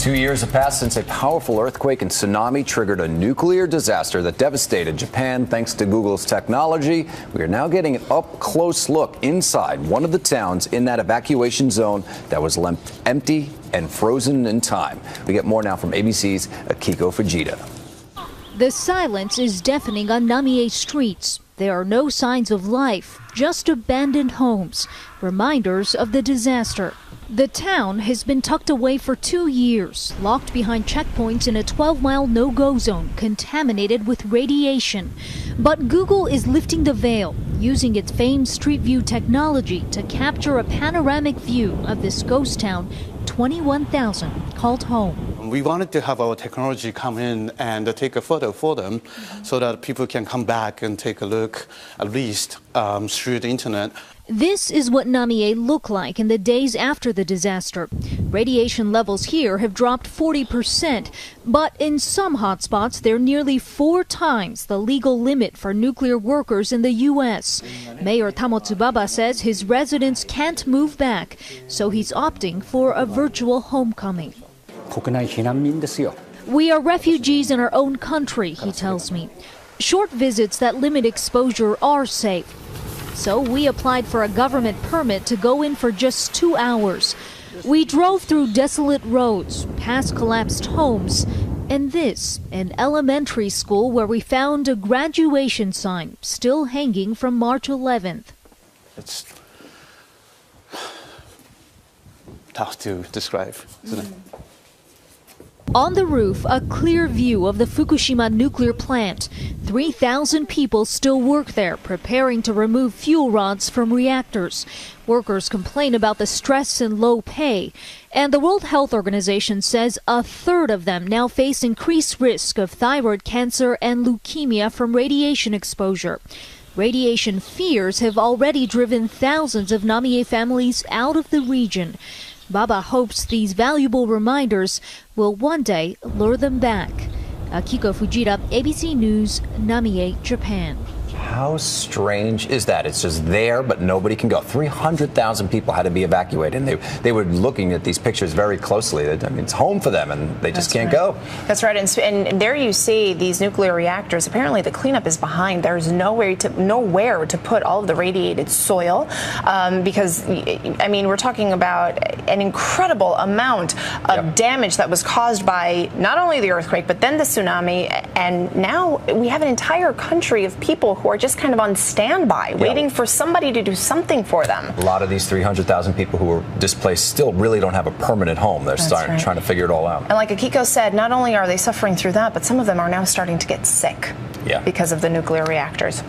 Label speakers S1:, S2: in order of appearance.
S1: 2 years have passed since a powerful earthquake and tsunami triggered a nuclear disaster that devastated Japan. Thanks to Google's technology, we are now getting an up-close look inside one of the towns in that evacuation zone that was left empty and frozen in time. We get more now from ABC's Akiko Fujita.
S2: The silence is deafening on Namie streets. There are no signs of life, just abandoned homes, reminders of the disaster. The town has been tucked away for 2 years, locked behind checkpoints in a 12-mile no-go zone contaminated with radiation. But Google is lifting the veil, using its famed Street View technology to capture a panoramic view of this ghost town 21,000 called home.
S3: We wanted to have our technology come in and take a photo for them so that people can come back and take a look, at least through the internet.
S2: This is what Namie looked like in the days after the disaster. Radiation levels here have dropped 40%, but in some hotspots they're nearly 4 times the legal limit for nuclear workers in the U.S. Mayor Tamotsubaba says his residents can't move back, so he's opting for a virtual homecoming. We are refugees in our own country, he tells me. Short visits that limit exposure are safe. So we applied for a government permit to go in for just 2 hours. We drove through desolate roads, past collapsed homes, and this, an elementary school where we found a graduation sign still hanging from March 11th.
S3: It's tough to describe, isn't it?
S2: On the roof, a clear view of the Fukushima nuclear plant. 3,000 people still work there, preparing to remove fuel rods from reactors. Workers complain about the stress and low pay. And the World Health Organization says a third of them now face increased risk of thyroid cancer and leukemia from radiation exposure. Radiation fears have already driven thousands of Namie families out of the region. Baba hopes these valuable reminders will one day lure them back. Akiko Fujita, ABC News, Namie, Japan.
S1: How strange is that? It's just there, but nobody can go. 300,000 people had to be evacuated, and they were looking at these pictures very closely. I mean, it's home for them, and they just can't go.
S4: That's right, and there you see these nuclear reactors. Apparently, the cleanup is behind. There's nowhere to put all of the radiated soil, because I mean, we're talking about an incredible amount of damage that was caused by not only the earthquake, but then the tsunami, and now we have an entire country of people who are just kind of on standby, waiting for somebody to do something for them.
S1: A lot of these 300,000 people who were displaced still really don't have a permanent home. They're trying to figure it all out.
S4: And like Akiko said, not only are they suffering through that, but some of them are now starting to get sick because of the nuclear reactors.